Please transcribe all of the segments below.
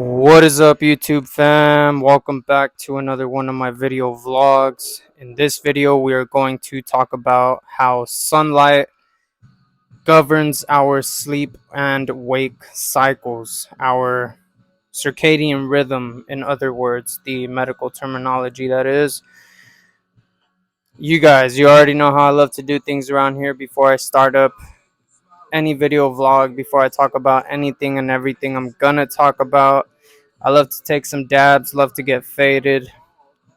What is up, YouTube fam? Welcome back to another one of my video vlogs. In this video, we are going to talk about how sunlight governs our sleep and wake cycles, our circadian rhythm, in other words, the medical terminology that is. You guys, you already know how I love to do things around here. Before I start up any video vlog, before I talk about anything and everything I'm gonna talk about, I love to take some dabs, love to get faded.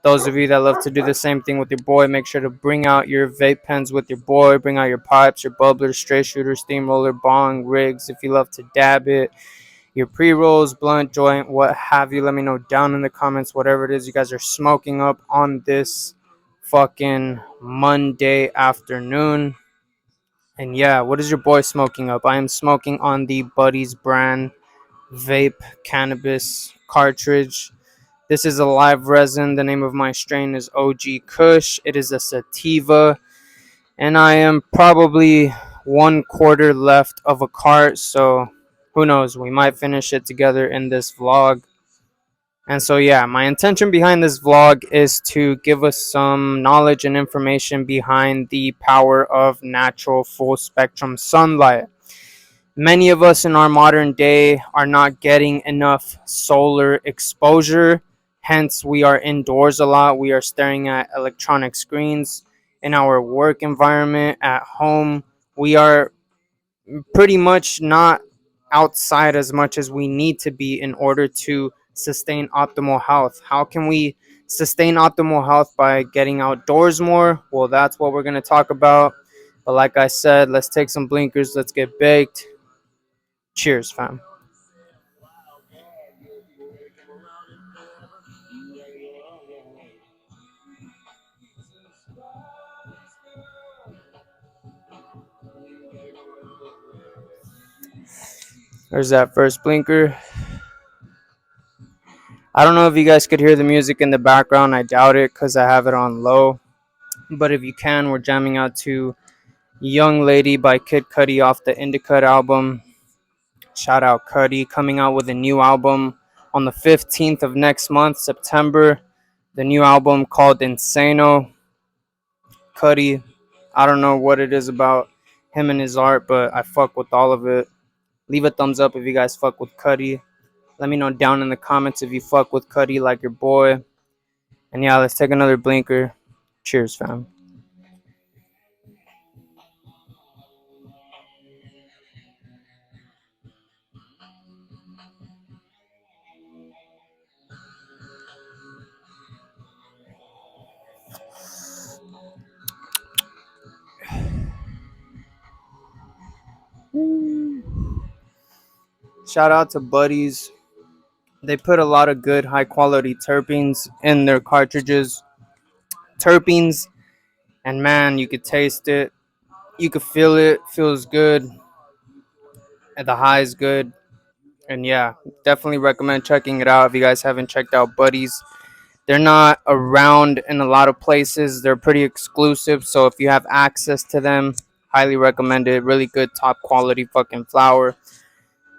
Those of you that love to do the same thing with your boy, make sure to bring out your vape pens with your boy. Bring out your pipes, your bubblers, straight shooter, steamroller, bong, rigs. If you love to dab it, your pre-rolls, blunt, joint, what have you. Let me know down in the comments whatever it is you guys are smoking up on this fucking Monday afternoon. And yeah, what is your boy smoking up? I am smoking on the Buddies brand vape cannabis cartridge. This is a live resin. The name of my strain is OG Kush. It is a sativa, and I am probably 1/4 left of a cart, so who knows, we might finish it together in this vlog. And so yeah, my intention behind this vlog is to give us some knowledge and information behind the power of natural full spectrum sunlight. Many of us in our modern day are not getting enough solar exposure. Hence, we are indoors a lot. We are staring at electronic screens in our work environment at home. We are pretty much not outside as much as we need to be in order to sustain optimal health. How can we sustain optimal health? By getting outdoors more? Well, that's what we're going to talk about. But like I said, let's take some blinkers, let's get baked. Cheers, fam. There's that first blinker. I don't know if you guys could hear the music in the background. I doubt it because I have it on low. But if you can, we're jamming out to Young Lady by Kid Cudi off the Indicut album. Shout out Cudi, coming out with a new album on the 15th of next month, September. The new album called Insano. Cudi, I don't know what it is about him and his art, but I fuck with all of it. Leave a thumbs up if you guys fuck with Cudi. Let me know down in the comments if you fuck with Cudi like your boy. And yeah, let's take another blinker. Cheers, fam. Shout out to Buddies. They put a lot of good, high quality terpenes in their cartridges. Terpenes, and man, you could taste it. You could feel it. Feels good. And the high is good. And yeah, definitely recommend checking it out if you guys haven't checked out Buddies. They're not around in a lot of places. They're pretty exclusive. So if you have access to them, highly recommend it. Really good, top quality fucking flower.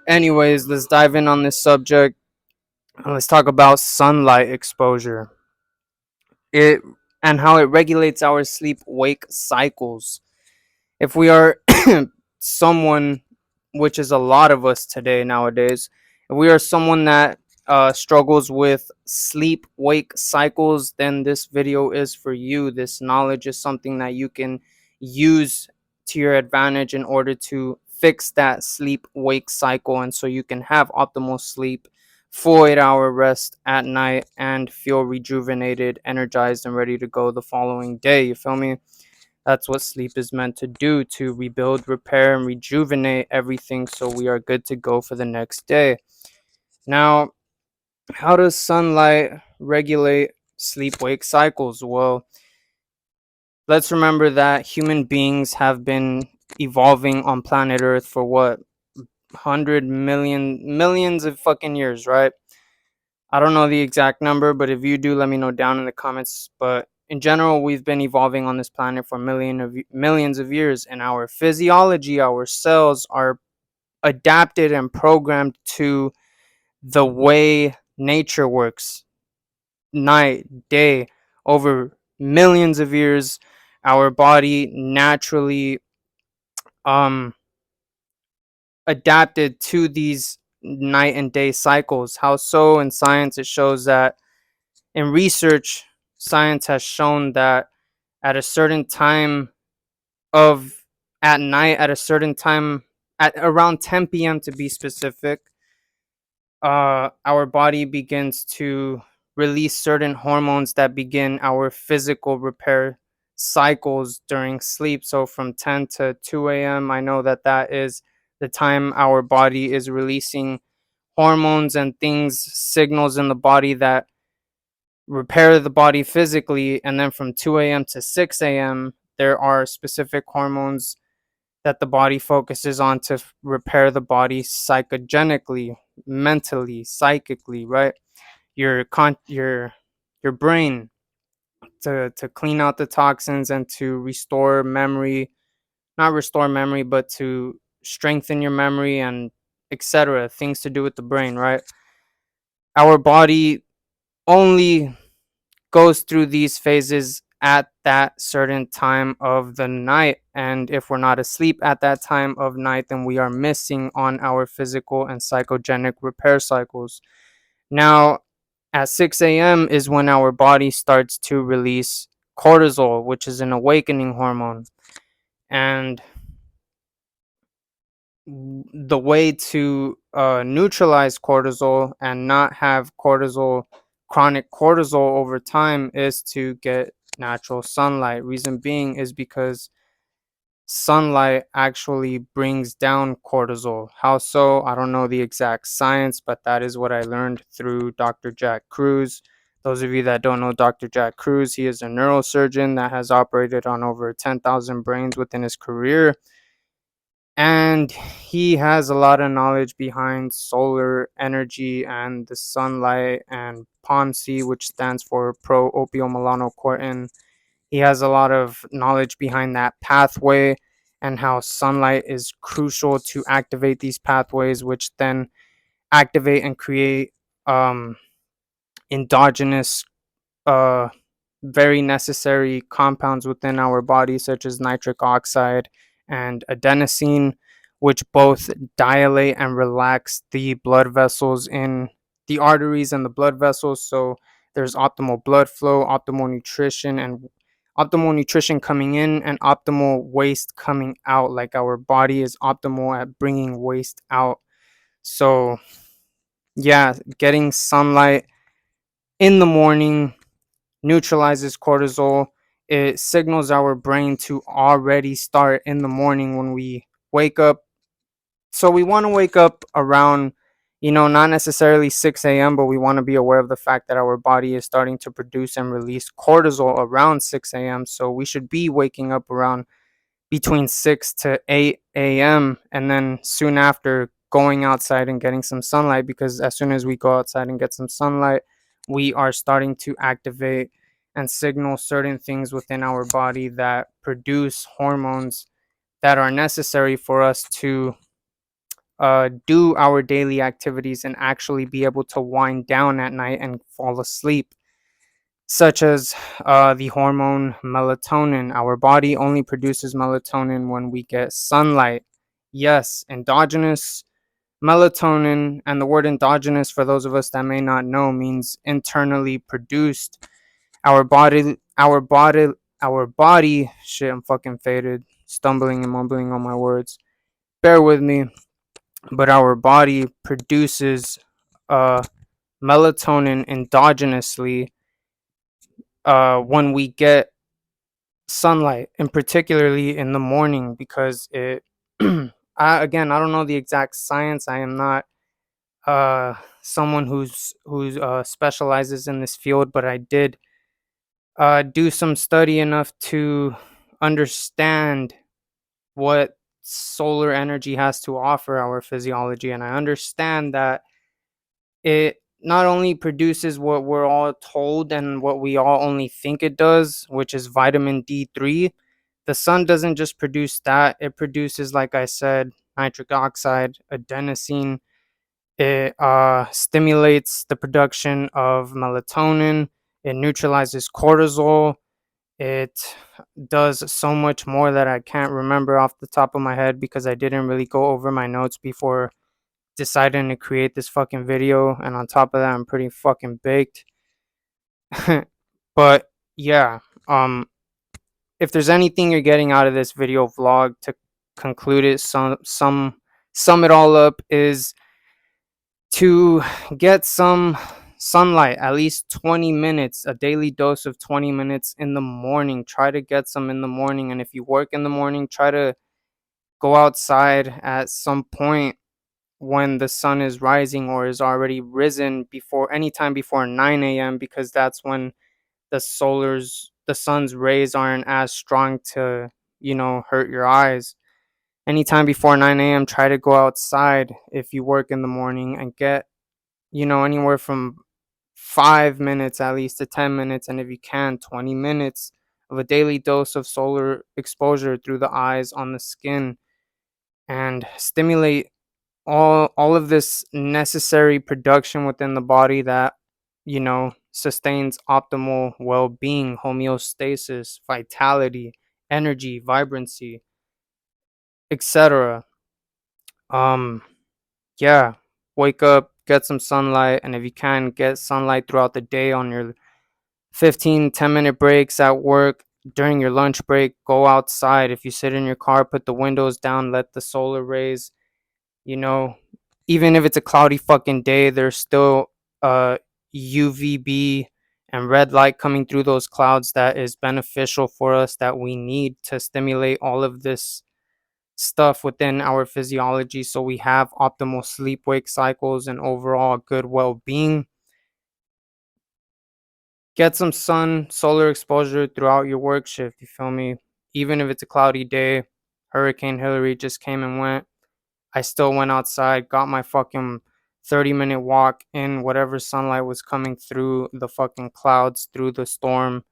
Anyways, let's dive in on this subject. Let's talk about sunlight exposure. It and how it regulates our sleep wake cycles. If we are someone, which is a lot of us today nowadays, if we are someone that struggles with sleep wake cycles, then this video is for you. This knowledge is something that you can use to your advantage in order to fix that sleep wake cycle, and so you can have optimal sleep, full 8-hour rest at night, and feel rejuvenated, energized, and ready to go the following day. You feel me? That's what sleep is meant to do, to rebuild, repair, and rejuvenate everything so we are good to go for the next day. Now, how does sunlight regulate sleep wake cycles? Well, let's remember that human beings have been evolving on planet Earth for what, 100 million, millions of fucking years, right? I don't know the exact number, but if you do, let me know down in the comments. But in general, we've been evolving on this planet for millions of years, and our physiology, our cells are adapted and programmed to the way nature works, night, day, over millions of years, our body naturally um adapted to these night and day cycles. How so? In science, it shows that in research, science has shown that at a certain time of at night, at a certain time, at around 10 p.m. to be specific, our body begins to release certain hormones that begin our physical repair cycles during sleep. So from 10 to 2 a.m., I know that that is the time our body is releasing hormones and things, signals in the body that repair the body physically. And then from 2 a.m. to 6 a.m., there are specific hormones that the body focuses on to repair the body psychogenically, mentally, psychically, right? Your brain to clean out the toxins and to restore memory, not restore memory, but to strengthen your memory and etc. Things to do with the brain, right? Our body only goes through these phases at that certain time of the night. And if we're not asleep at that time of night, then we are missing on our physical and psychogenic repair cycles. Now, at 6 a.m. is when our body starts to release cortisol, which is an awakening hormone. And the way to neutralize cortisol and not have chronic cortisol over time is to get natural sunlight. Reason being is because sunlight actually brings down cortisol. How so? I don't know the exact science, but that is what I learned through Dr. Jack Kruse. Those of you that don't know Dr. Jack Kruse, he is a neurosurgeon that has operated on over 10,000 brains within his career. And he has a lot of knowledge behind solar energy and the sunlight and POMC, which stands for pro-opiomelanocortin. He has a lot of knowledge behind that pathway and how sunlight is crucial to activate these pathways, which then activate and create endogenous uh, very necessary compounds within our body, such as nitric oxide and adenosine, which both dilate and relax the blood vessels in the arteries and the blood vessels. So there's optimal blood flow, optimal nutrition coming in, and optimal waste coming out. Like our body is optimal at bringing waste out. So, yeah, getting sunlight in the morning neutralizes cortisol. It signals our brain to already start in the morning when we wake up. So we want to wake up around, not necessarily 6 a.m., but we want to be aware of the fact that our body is starting to produce and release cortisol around 6 a.m. So we should be waking up around between 6 to 8 a.m. and then soon after going outside and getting some sunlight, because as soon as we go outside and get some sunlight, we are starting to activate and signal certain things within our body that produce hormones that are necessary for us to do our daily activities and actually be able to wind down at night and fall asleep, such as the hormone melatonin. Our body only produces melatonin when we get sunlight. Yes, endogenous melatonin, and the word endogenous, for those of us that may not know, means internally produced. Our body, shit, I'm fucking faded, stumbling and mumbling on my words. Bear with me, but our body produces uh, melatonin endogenously when we get sunlight, and particularly in the morning, because it again, I don't know the exact science. I am not someone who's specializes in this field, but I did do some study enough to understand what solar energy has to offer our physiology, and I understand that it not only produces what we're all told and what we all only think it does, which is vitamin D3. The sun doesn't just produce that, it produces, like I said, nitric oxide, adenosine, It stimulates the production of melatonin. It neutralizes cortisol. It does so much more that I can't remember off the top of my head because I didn't really go over my notes before deciding to create this fucking video. And on top of that, I'm pretty fucking baked. But yeah, um, if there's anything you're getting out of this video vlog to conclude it, sum it all up is to get some sunlight, at least 20 minutes, a daily dose of 20 minutes in the morning. Try to get some in the morning. And if you work in the morning, try to go outside at some point when the sun is rising or is already risen, before anytime before 9 a.m., because that's when the sun's rays aren't as strong to, hurt your eyes. Anytime before 9 a.m., try to go outside if you work in the morning and get, anywhere from 5 minutes at least to 10 minutes, and if you can, 20 minutes of a daily dose of solar exposure through the eyes on the skin, and stimulate all of this necessary production within the body that, sustains optimal well-being, homeostasis, vitality, energy, vibrancy, etc. um yeah, wake up, get some sunlight, and if you can, get sunlight throughout the day on your 15-10 minute breaks at work. During your lunch break, go outside. If you sit in your car, put the windows down, let the solar rays, you know even if it's a cloudy fucking day, there's still UVB and red light coming through those clouds that is beneficial for us, that we need to stimulate all of this stuff within our physiology so we have optimal sleep wake cycles and overall good well-being. Get some solar exposure throughout your work shift, you feel me? Even if it's a cloudy day, Hurricane Hillary just came and went, I still went outside, got my fucking 30-minute walk in whatever sunlight was coming through the fucking clouds, through the storm.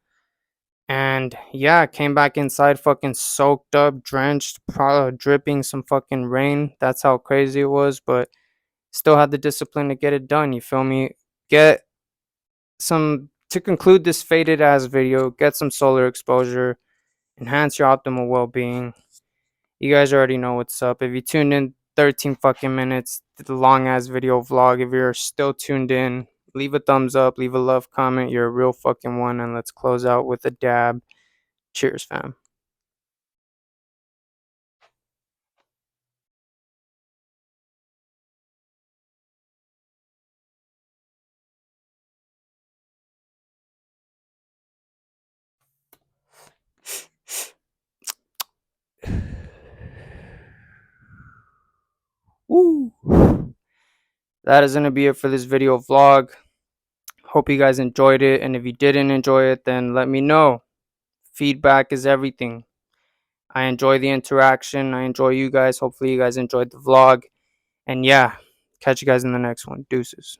And yeah, came back inside fucking soaked up, drenched, dripping some fucking rain. That's how crazy it was, but still had the discipline to get it done, you feel me? Get to conclude this faded ass video, get some solar exposure, enhance your optimal well being. You guys already know what's up. If you tuned in 13 fucking minutes to the long ass video vlog, if you're still tuned in, leave a thumbs up, leave a love comment. You're a real fucking one. And let's close out with a dab. Cheers, fam. Woo. That is going to be it for this video vlog. Hope you guys enjoyed it. And if you didn't enjoy it, then let me know. Feedback is everything. I enjoy the interaction. I enjoy you guys. Hopefully you guys enjoyed the vlog. And yeah, catch you guys in the next one. Deuces.